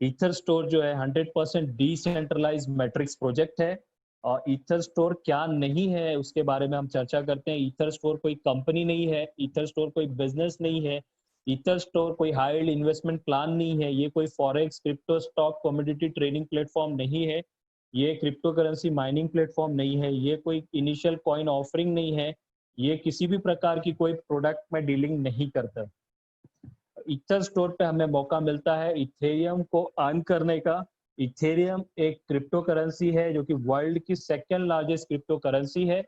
Ether store जो है 100% decentralised matrix project है। और ईथर स्टोर क्या नहीं है उसके बारे में हम चर्चा करते हैं। ईथर स्टोर कोई कंपनी नहीं है, ईथर स्टोर कोई बिजनेस नहीं है, ईथर स्टोर कोई हाई यील्ड इन्वेस्टमेंट प्लान नहीं है, ये कोई forex, crypto, stock, commodity trading platform नहीं है, ये क्रिप्टो करेंसी माइनिंग प्लेटफॉर्म नहीं है, ये कोई इनिशियल कॉइन ऑफरिंग नहीं है, ये किसी भी प्रकार की कोई प्रोडक्ट में डीलिंग नहीं करता। ईथर स्टोर पे हमें मौका मिलता है इथेरियम को अर्न करने का। इथेरियम एक क्रिप्टो करेंसी है जो कि वर्ल्ड की सेकेंड लार्जेस्ट क्रिप्टो करेंसी है।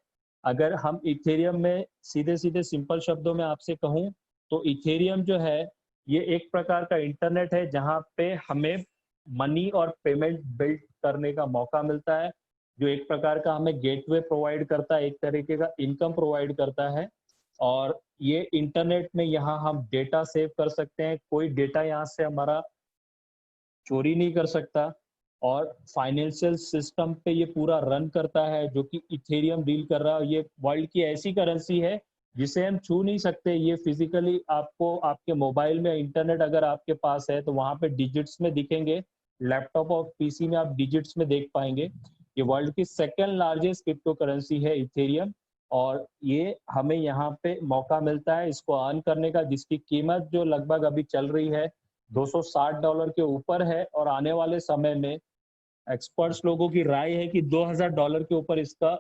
अगर हम इथेरियम में सीधे सीधे सिंपल शब्दों में आपसे कहूं तो इथेरियम जो है ये एक प्रकार का इंटरनेट है जहां पे हमें मनी और पेमेंट बिल्ड करने का मौका मिलता है, जो एक प्रकार का हमें गेटवे प्रोवाइड करता है, एक तरीके का इनकम प्रोवाइड करता है। और ये इंटरनेट में यहाँ हम डेटा सेव कर सकते हैं, कोई डेटा यहाँ से हमारा चोरी नहीं कर सकता। और फाइनेंशियल सिस्टम पे ये पूरा रन करता है जो कि इथेरियम डील कर रहा है। ये वर्ल्ड की ऐसी करेंसी है जिसे हम छू नहीं सकते। ये फिजिकली आपको आपके मोबाइल में इंटरनेट अगर आपके पास है तो वहाँ पे डिजिट्स में दिखेंगे, लैपटॉप और पीसी में आप डिजिट्स में देख पाएंगे। ये वर्ल्ड की सेकेंड लार्जेस्ट क्रिप्टो करेंसी है इथेरियम। और ये हमें यहाँ पे मौका मिलता है इसको अर्न करने का, जिसकी कीमत जो लगभग अभी चल रही है $260 के ऊपर है। और आने वाले समय में एक्सपर्ट्स लोगों की राय है कि $2000 के ऊपर इसका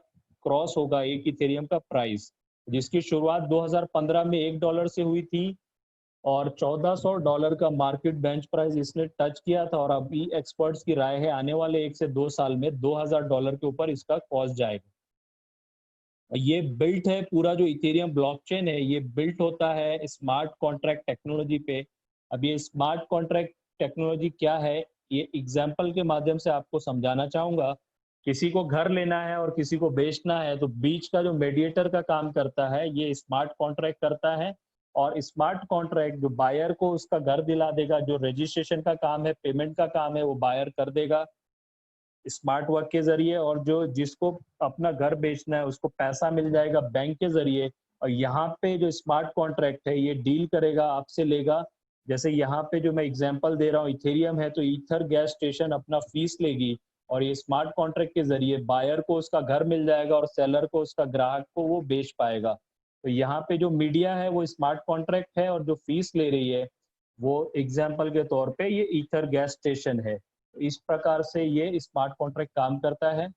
क्रॉस होगा एक इथेरियम का प्राइस, जिसकी शुरुआत 2015 में $1 से हुई थी और $1400 का मार्केट बेंच प्राइस इसने टच किया था। और अभी एक्सपर्ट्स की राय है आने वाले 1 से 2 साल में $2000 के ऊपर इसका कॉस्ट जाएगा। ये बिल्ट है, पूरा जो इथेरियम ब्लॉकचेन है ये बिल्ट होता है स्मार्ट कॉन्ट्रैक्ट टेक्नोलॉजी पे। अब ये स्मार्ट कॉन्ट्रैक्ट टेक्नोलॉजी क्या है ये एग्जांपल के माध्यम से आपको समझाना चाहूंगा। किसी को घर लेना है और किसी को बेचना है तो बीच का जो मेडिएटर का काम करता है ये स्मार्ट कॉन्ट्रैक्ट करता है। और स्मार्ट कॉन्ट्रैक्ट जो बायर को उसका घर दिला देगा, जो रजिस्ट्रेशन का काम है, पेमेंट का काम है, वो बायर कर देगा स्मार्ट वर्क के जरिए। और जो जिसको अपना घर बेचना है उसको पैसा मिल जाएगा बैंक के जरिए। और यहाँ पे जो स्मार्ट कॉन्ट्रैक्ट है ये डील करेगा, आपसे लेगा। जैसे यहाँ पे जो मैं एग्जांपल दे रहा हूँ इथेरियम है तो ईथर गैस स्टेशन अपना फीस लेगी और ये स्मार्ट कॉन्ट्रैक्ट के जरिए बायर को उसका घर मिल जाएगा और सेलर को उसका ग्राहक को वो बेच पाएगा। तो यहाँ पे जो मीडिया है वो स्मार्ट कॉन्ट्रैक्ट है और जो फीस ले रही है वो एग्जाम्पल के तौर पे ये ईथर गैस स्टेशन है। इस प्रकार से ये स्मार्ट कॉन्ट्रैक्ट काम करता है।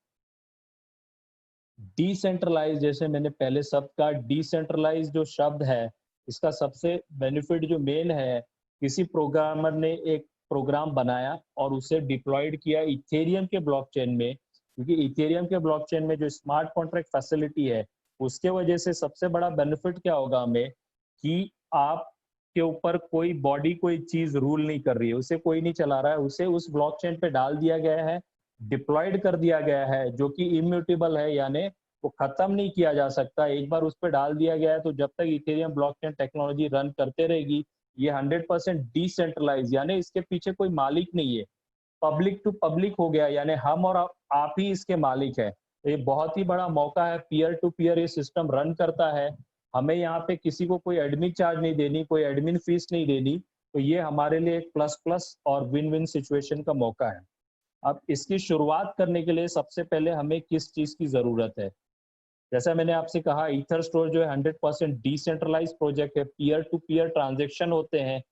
डिसेंट्रलाइज, जैसे मैंने पहले शब्द का डिसेंट्रलाइज जो शब्द है इसका सबसे बेनिफिट जो मेन है, किसी प्रोग्रामर ने एक प्रोग्राम बनाया और उसे डिप्लॉयड किया इथेरियम के ब्लॉकचेन में, क्योंकि इथेरियम के ब्लॉकचेन में जो स्मार्ट कॉन्ट्रैक्ट फैसिलिटी है उसके वजह से सबसे बड़ा बेनिफिट क्या होगा हमें कि आप के ऊपर कोई बॉडी कोई चीज रूल नहीं कर रही है, उसे कोई नहीं चला रहा है, उसे उस ब्लॉकचेन पे डाल दिया गया है, डिप्लॉयड कर दिया गया है जो कि इम्यूटेबल है, यानी वो खत्म नहीं किया जा सकता। एक बार उस पर डाल दिया गया है तो जब तक इथेरियम ब्लॉकचेन टेक्नोलॉजी रन करते रहेगी ये 100% डिसेंट्रलाइज, यानी इसके पीछे कोई मालिक नहीं है, पब्लिक टू पब्लिक हो गया, यानी हम और आप ही इसके मालिक है। ये बहुत ही बड़ा मौका है, पीयर टू पीयर ये सिस्टम रन करता है। हमें यहाँ पे किसी को कोई एडमिन चार्ज नहीं देनी, कोई एडमिन फीस नहीं देनी। तो ये हमारे लिए एक प्लस प्लस और विन विन सिचुएशन का मौका है। अब इसकी शुरुआत करने के लिए सबसे पहले हमें किस चीज की जरूरत है? जैसा मैंने आपसे कहा ईथर स्टोर जो है 100% डिसेंट्रलाइज प्रोजेक्ट है, पीयर टू पीयर ट्रांजेक्शन होते हैं।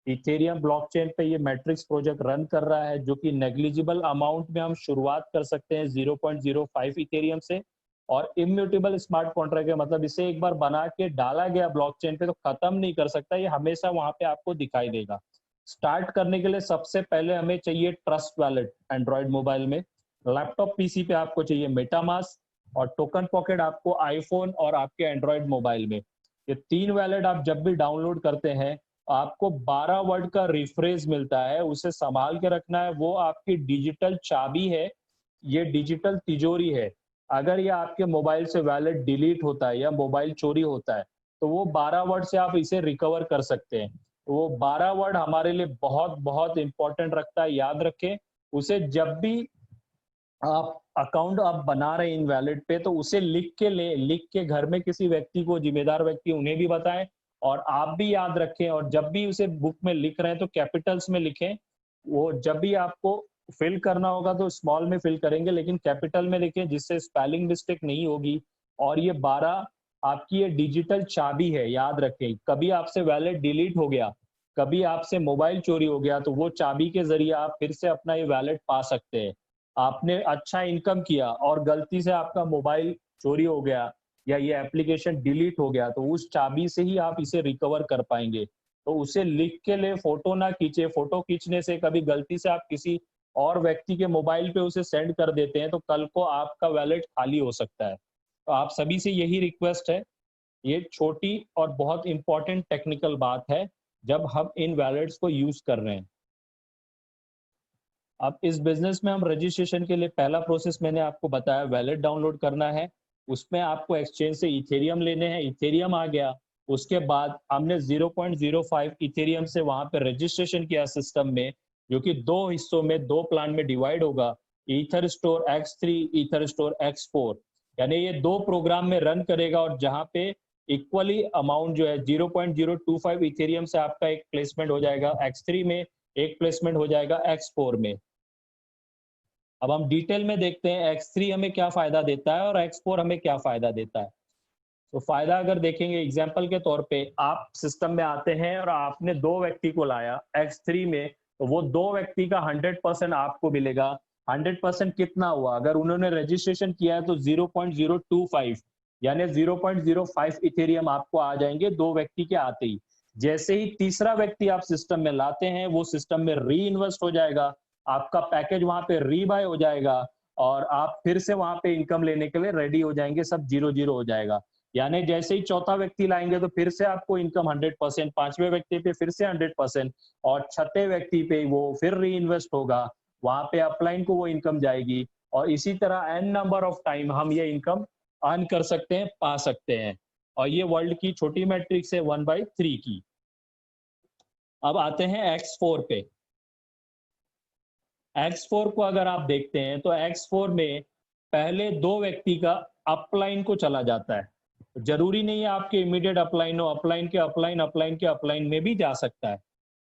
इथेरियम ब्लॉकचेन पे ये मैट्रिक्स प्रोजेक्ट रन कर रहा है जो कि नेग्लिजिबल अमाउंट में हम शुरुआत कर सकते हैं 0.05 इथेरियम से। और इम्यूटेबल स्मार्ट कॉन्ट्रैक्ट है, मतलब इसे एक बार बना के डाला गया ब्लॉकचेन पे तो खत्म नहीं कर सकता, ये हमेशा वहां पे आपको दिखाई देगा। स्टार्ट करने के लिए सबसे पहले हमें चाहिए ट्रस्ट वैलेट एंड्रॉयड मोबाइल में, लैपटॉप पीसी पे आपको चाहिए मेटामास्क और टोकन पॉकेट आपको आईफोन और आपके एंड्रॉयड मोबाइल में। ये 3 वैलेट आप जब भी डाउनलोड करते हैं आपको 12 वर्ड का रिफ्रेज मिलता है, उसे संभाल के रखना है, वो आपकी डिजिटल चाबी है, ये डिजिटल तिजोरी है। अगर ये आपके मोबाइल से वैलेट डिलीट होता है या मोबाइल चोरी होता है तो वो 12 वर्ड से आप इसे रिकवर कर सकते हैं। तो वो 12 वर्ड हमारे लिए बहुत बहुत इंपॉर्टेंट रखता है, याद रखें। उसे जब भी आप अकाउंट आप बना रहे हैं इनवैलिड पे तो उसे लिख के ले, लिख के घर में किसी व्यक्ति को, जिम्मेदार व्यक्ति उन्हें भी बताएं और आप भी याद रखें। और जब भी उसे बुक में लिख रहे हैं तो कैपिटल्स में लिखें, वो जब भी आपको फिल करना होगा तो स्मॉल में फिल करेंगे, लेकिन कैपिटल में लिखें जिससे स्पेलिंग मिस्टेक नहीं होगी। और ये 12 आपकी ये डिजिटल चाबी है, याद रखें। कभी आपसे वैलेट डिलीट हो गया, कभी आपसे मोबाइल चोरी हो गया, तो वो चाबी के ज़रिए आप फिर से अपना ये वैलेट पा सकते हैं। आपने अच्छा इनकम किया और गलती से आपका मोबाइल चोरी हो गया या ये एप्लीकेशन डिलीट हो गया, तो उस चाबी से ही आप इसे रिकवर कर पाएँगे। तो उसे लिख के ले, फोटो ना खींचे। फोटो खींचने से कभी गलती से आप किसी और व्यक्ति के मोबाइल पे उसे सेंड कर देते हैं, तो कल को आपका वैलेट खाली हो सकता है। तो आप सभी से यही रिक्वेस्ट है, ये छोटी और बहुत इंपॉर्टेंट टेक्निकल बात है जब हम इन वैलेट्स को यूज़ कर रहे हैं। अब इस बिज़नेस में हम रजिस्ट्रेशन के लिए पहला प्रोसेस मैंने आपको बताया, वैलेट डाउनलोड करना है। उसमें आपको एक्सचेंज से इथेरियम लेने हैं, इथेरियम आ गया। उसके बाद हमने 0.05 इथेरियम से वहाँ पे रजिस्ट्रेशन किया सिस्टम में, जो कि 2 हिस्सों में, 2 प्लान में डिवाइड होगा। Ether store X3, ether store X4, यानी ये 2 प्रोग्राम में रन करेगा, और जहाँ पे इक्वली अमाउंट जो है 0.025 इथेरियम से आपका एक प्लेसमेंट हो जाएगा X3 में, एक प्लेसमेंट हो जाएगा X4 में। अब हम डिटेल में देखते हैं X3 हमें क्या फायदा देता है और X4 हमें क्या फायदा देता है। तो फायदा अगर देखेंगे एग्जांपल के तौर पे, आप सिस्टम में आते हैं और आपने 2 व्यक्ति को लाया X3 में, तो वो 2 व्यक्ति का 100% आपको मिलेगा। 100% कितना हुआ? अगर उन्होंने रजिस्ट्रेशन किया है तो 0.025, यानी 0.05 इथेरियम आपको आ जाएंगे 2 व्यक्ति के आते ही। जैसे ही तीसरा व्यक्ति आप सिस्टम में लाते हैं, वो सिस्टम में री इन्वेस्ट हो जाएगा, आपका पैकेज वहां पे रीबाय हो जाएगा, और आप फिर से वहां पे इनकम लेने के लिए रेडी हो जाएंगे, सब 0-0 हो जाएगा। यानी जैसे ही चौथा व्यक्ति लाएंगे तो फिर से आपको इनकम 100%, पांचवें व्यक्ति पे फिर से 100%, और छठे व्यक्ति पे वो फिर री इन्वेस्ट होगा, वहां पे अपलाइन को वो इनकम जाएगी, और इसी तरह एन नंबर ऑफ टाइम हम ये इनकम अर्न कर सकते हैं, पा सकते हैं। और ये वर्ल्ड की छोटी मैट्रिक्स है 1/3 की। अब आते हैं X4 पे। X4 को अगर आप देखते हैं तो X4 में पहले 2 व्यक्ति का अपलाइन को चला जाता है। जरूरी नहीं है आपके इमीडिएट अपलाइन हो, अपलाइन के अपलाइन, अपलाइन के अपलाइन में भी जा सकता है।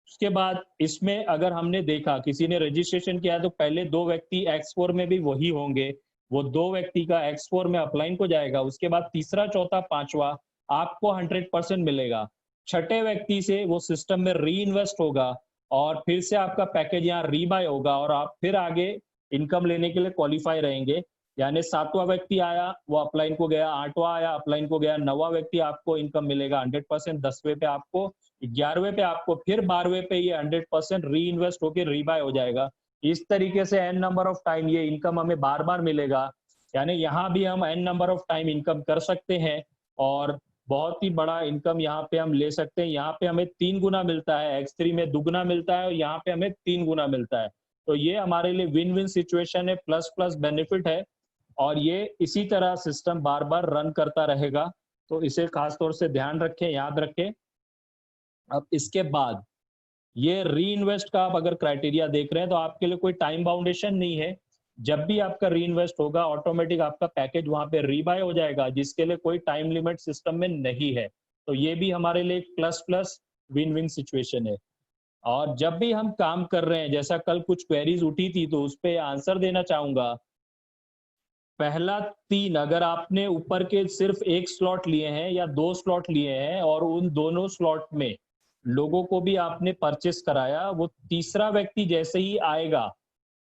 उसके बाद इसमें अगर हमने देखा किसी ने रजिस्ट्रेशन किया है, तो पहले 2 व्यक्ति X4 में भी वही होंगे, वो 2 व्यक्ति का X4 में अपलाइन को जाएगा। उसके बाद तीसरा, चौथा, पांचवा आपको 100% मिलेगा। छठे व्यक्ति से वो सिस्टम में री इन्वेस्ट होगा, और फिर से आपका पैकेज यहाँ रीबाय होगा, और आप फिर आगे इनकम लेने के लिए क्वालिफाई रहेंगे। यानी 7वां व्यक्ति आया, वो अपलाइन को गया, 8वां आया, अपलाइन को गया, 9वां व्यक्ति आपको इनकम मिलेगा 100%, 10वें पे आपको, 11वें पे आपको, फिर 12वें पे ये 100% री इन्वेस्ट होकर रीबाय हो जाएगा। इस तरीके से एन नंबर ऑफ टाइम ये इनकम हमें बार बार मिलेगा। यानी यहाँ भी हम N number of time income कर सकते हैं, और बहुत ही बड़ा इनकम यहाँ पे हम ले सकते हैं। यहाँ पे हमें 3 गुना मिलता है, X3 में दुगना मिलता है, और यहाँ पे हमें 3 गुना मिलता है। तो ये हमारे लिए विन विन सिचुएशन है, प्लस प्लस बेनिफिट है, और ये इसी तरह सिस्टम बार बार रन करता रहेगा। तो इसे खास तौर से ध्यान रखें, याद रखें। अब इसके बाद ये री इन्वेस्ट का आप अगर क्राइटेरिया देख रहे हैं, तो आपके लिए कोई टाइम बाउंडेशन नहीं है। जब भी आपका री इन्वेस्ट होगा, ऑटोमेटिक आपका पैकेज वहां पे रीबाय हो जाएगा, जिसके लिए कोई टाइम लिमिट सिस्टम में नहीं है। तो ये भी हमारे लिए एक plus plus win win situation है। और जब भी हम काम कर रहे हैं, जैसा कल कुछ क्वेरीज उठी थी, तो उस पर आंसर देना चाहूंगा। पहला 3, अगर आपने ऊपर के सिर्फ 1 स्लॉट लिए हैं या 2 स्लॉट लिए हैं, और उन दोनों स्लॉट में लोगों को भी आपने परचेस कराया, वो तीसरा व्यक्ति जैसे ही आएगा,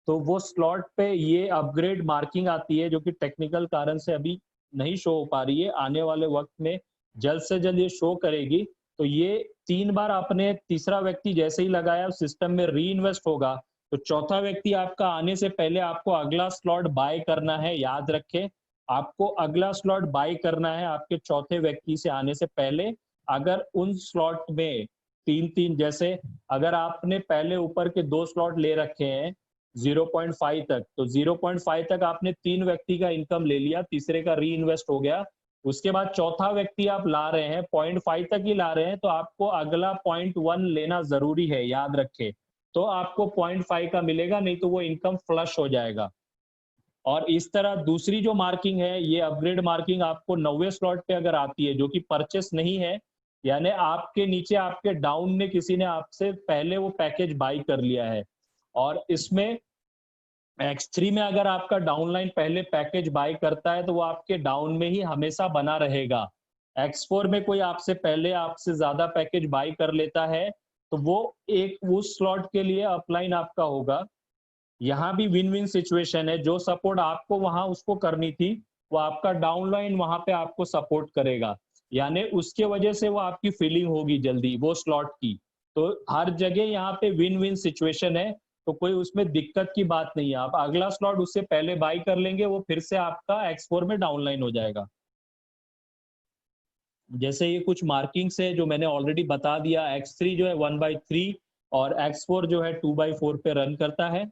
तो वो स्लॉट पे ये अपग्रेड मार्किंग आती है, जो कि टेक्निकल कारण से अभी नहीं शो हो पा रही है, आने वाले वक्त में जल्द से जल्द ये शो करेगी। तो ये 3 बार आपने तीसरा व्यक्ति जैसे ही लगाया, सिस्टम में री इन्वेस्ट होगा, तो चौथा व्यक्ति आपका आने से पहले आपको अगला स्लॉट बाय करना है। याद रखें, आपको अगला स्लॉट बाय करना है आपके चौथे व्यक्ति से आने से पहले। अगर उन स्लॉट में 3-3, जैसे अगर आपने पहले ऊपर के 2 स्लॉट ले रखे हैं 0.5 तक, तो 0.5 तक आपने 3 व्यक्ति का इनकम ले लिया, तीसरे का री इन्वेस्ट हो गया। उसके बाद चौथा व्यक्ति आप ला रहे हैं, 0.5 तक ही ला रहे हैं, तो आपको अगला 0.1 लेना जरूरी है, याद रखें। तो आपको 0.5 का मिलेगा, नहीं तो वो इनकम फ्लश हो जाएगा। और इस तरह दूसरी जो मार्किंग है, ये अपग्रेड मार्किंग आपको 9वें स्लॉट पे अगर आती है, जो कि परचेस नहीं है, यानी आपके नीचे आपके डाउन में किसी ने आपसे पहले वो पैकेज बाई कर लिया है, और इसमें X3 में अगर आपका डाउनलाइन पहले पैकेज बाय करता है तो वो आपके डाउन में ही हमेशा बना रहेगा। X4 में कोई आपसे पहले आपसे ज्यादा पैकेज बाय कर लेता है तो वो एक उस स्लॉट के लिए अपलाइन आपका होगा। यहाँ भी विन विन सिचुएशन है, जो सपोर्ट आपको वहां उसको करनी थी वो आपका डाउनलाइन वहां पे आपको सपोर्ट करेगा, यानी उसके वजह से वो आपकी फीलिंग होगी जल्दी वो स्लॉट की। तो हर जगह यहाँ पे विन विन सिचुएशन है, तो कोई उसमें दिक्कत की बात नहीं है। आप अगला स्लॉट उससे पहले बाई कर लेंगे, वो फिर से आपका X4 में डाउनलाइन हो जाएगा। जैसे ये कुछ मार्किंग्स है जो मैंने ऑलरेडी बता दिया। X3 जो है 1/3 और X4 जो है 2/4 पे रन करता है।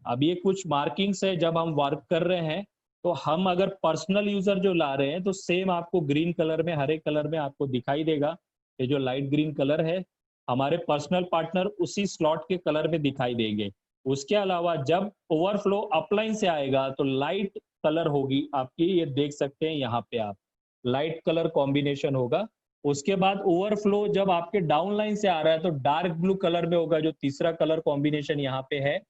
अब ये कुछ मार्किंग्स है, जब हम वर्क कर रहे हैं तो हम अगर पर्सनल यूजर जो ला रहे हैं तो सेम आपको ग्रीन कलर में, हरे कलर में आपको दिखाई देगा। ये जो लाइट ग्रीन कलर है, हमारे पर्सनल पार्टनर उसी स्लॉट के कलर में दिखाई देंगे। उसके अलावा जब ओवरफ्लो अपलाइन से आएगा तो लाइट कलर होगी आपकी, ये देख सकते हैं यहाँ पे आप, लाइट कलर कॉम्बिनेशन होगा। उसके बाद ओवरफ्लो जब आपके डाउन लाइन से आ रहा है तो डार्क ब्लू कलर में होगा, जो तीसरा कलर कॉम्बिनेशन यहाँ पे है।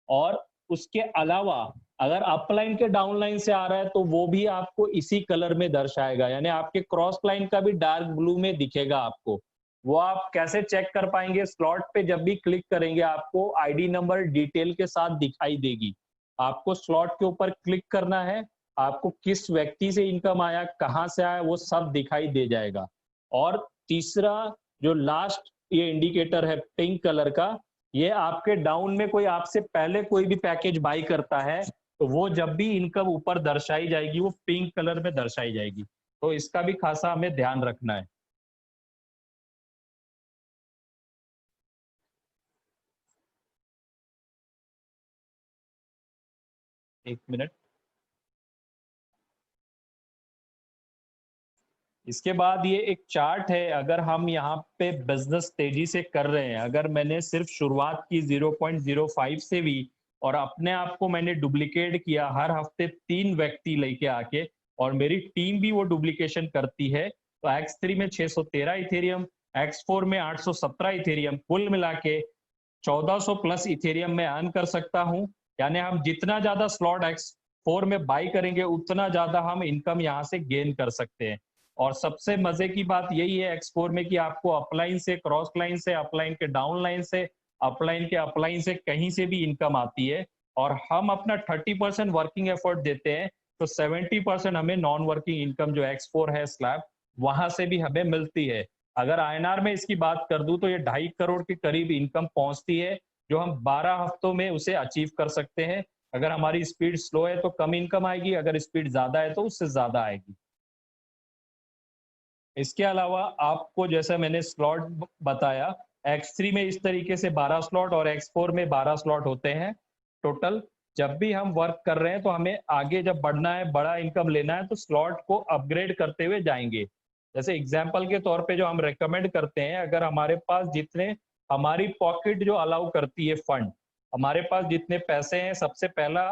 और उसके अलावा अगर अपलाइन के डाउनलाइन से आ रहा है तो वो भी आपको इसी कलर में दर्शाएगा, यानी आपके क्रॉस लाइन का भी डार्क ब्लू में दिखेगा आपको। वो आप कैसे चेक कर पाएंगे? स्लॉट पे जब भी क्लिक करेंगे आपको आईडी नंबर डिटेल के साथ दिखाई देगी। आपको स्लॉट के ऊपर क्लिक करना है, आपको किस व्यक्ति से इनकम आया, कहाँ से आया, वो सब दिखाई दे जाएगा। और तीसरा जो लास्ट ये इंडिकेटर है पिंक कलर का, ये आपके डाउन में कोई आपसे पहले कोई भी पैकेज बाई करता है तो वो जब भी इनकम ऊपर दर्शाई जाएगी वो पिंक कलर में दर्शाई जाएगी। तो इसका भी खासा हमें ध्यान रखना है। एक मिनट। इसके बाद ये एक चार्ट है, अगर हम यहाँ पे बिजनेस तेजी से कर रहे हैं, अगर मैंने सिर्फ शुरुआत की 0.05 से भी और अपने आप को मैंने डुप्लीकेट किया हर हफ्ते 3 व्यक्ति लेके आके, और मेरी टीम भी वो डुप्लीकेशन करती है, तो X3 में 613 इथेरियम, X4 में 817 इथेरियम, कुल मिला के 1400 प्लस इथेरियम में अर्न कर सकता हूँ। यानी हम जितना ज्यादा स्लॉट X4 में बाई करेंगे उतना ज्यादा हम इनकम यहाँ से गेन कर सकते हैं। और सबसे मजे की बात यही है X4 में कि आपको अपलाइन से, क्रॉस लाइन से, अपलाइन के डाउन लाइन से, अपलाइन के अपलाइन से कहीं से भी इनकम आती है। और हम अपना 30% वर्किंग एफर्ट देते हैं तो 70% हमें नॉन वर्किंग इनकम जो X4 है स्लैब, वहां से भी हमें मिलती है। अगर INR में इसकी बात कर दूं तो ये 2.5 करोड़ के करीब इनकम पहुंचती है, जो हम 12 हफ्तों में उसे अचीव कर सकते हैं। अगर हमारी स्पीड स्लो है तो कम इनकम आएगी, अगर स्पीड ज्यादा है तो उससे ज्यादा आएगी। इसके अलावा आपको जैसा मैंने स्लॉट बताया, X3 में इस तरीके से 12 स्लॉट और X4 में 12 स्लॉट होते हैं टोटल। जब भी हम वर्क कर रहे हैं तो हमें आगे जब बढ़ना है, बड़ा इनकम लेना है, तो स्लॉट को अपग्रेड करते हुए जाएंगे। जैसे एग्जाम्पल के तौर पे जो हम रेकमेंड करते हैं, अगर हमारे पास जितने, हमारी पॉकेट जो अलाउ करती है फंड, हमारे पास जितने पैसे हैं, सबसे पहला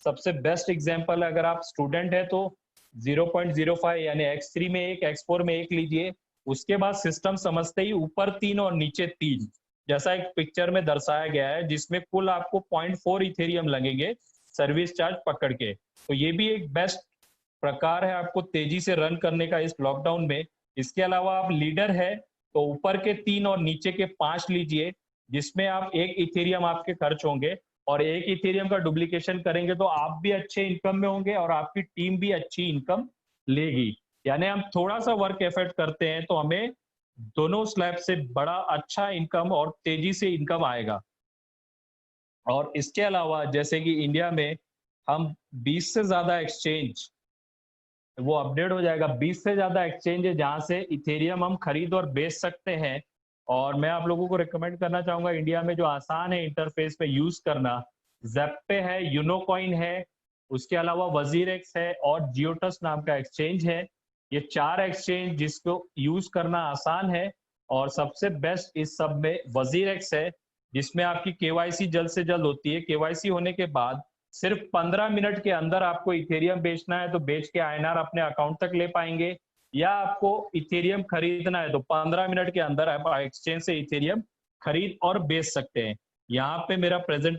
सबसे बेस्ट एग्जाम्पल, अगर आप स्टूडेंट है तो 0.05 यानी X3 में एक, X4 में एक लीजिए। उसके बाद सिस्टम समझते ही ऊपर 3 और नीचे 3, जैसा एक पिक्चर में दर्शाया गया है, जिसमें कुल आपको 0.4 इथेरियम लगेंगे सर्विस चार्ज पकड़ के। तो ये भी एक बेस्ट प्रकार है आपको तेजी से रन करने का इस लॉकडाउन में। इसके अलावा आप लीडर है तो ऊपर के 3 और नीचे के 5 लीजिए, जिसमें आप 1 इथेरियम आपके खर्च होंगे, और 1 इथेरियम का डुप्लीकेशन करेंगे तो आप भी अच्छे इनकम में होंगे और आपकी टीम भी अच्छी इनकम लेगी। यानी हम थोड़ा सा वर्क एफर्ट करते हैं तो हमें दोनों स्लैब से बड़ा अच्छा इनकम और तेजी से इनकम आएगा। और इसके अलावा जैसे कि इंडिया में हम 20 से ज्यादा एक्सचेंज, वो अपडेट हो जाएगा, 20 से ज्यादा एक्सचेंज है जहां से इथेरियम हम खरीद और बेच सकते हैं। और मैं आप लोगों को रिकमेंड करना चाहूंगा, इंडिया में जो आसान है इंटरफेस पे यूज करना, ज़ेप्पे है, यूनोकॉइन है, उसके अलावा वजीरेक्स है और जियोटस नाम का एक्सचेंज है। ये 4 एक्सचेंज जिसको यूज करना आसान है, और सबसे बेस्ट इस सब में वजीरेक्स है, जिसमें आपकी केवाईसी जल्द से जल्द होती है। केवाईसी होने के बाद सिर्फ 15 मिनट के अंदर आपको इथेरियम बेचना है तो बेच के INR अपने अकाउंट तक ले पाएंगे, या आपको इथेरियम खरीदना है तो 15 मिनट के अंदर आप एक्सचेंज से इथेरियम खरीद और बेच सकते हैं। यहाँ पे मेरा प्रेजेंट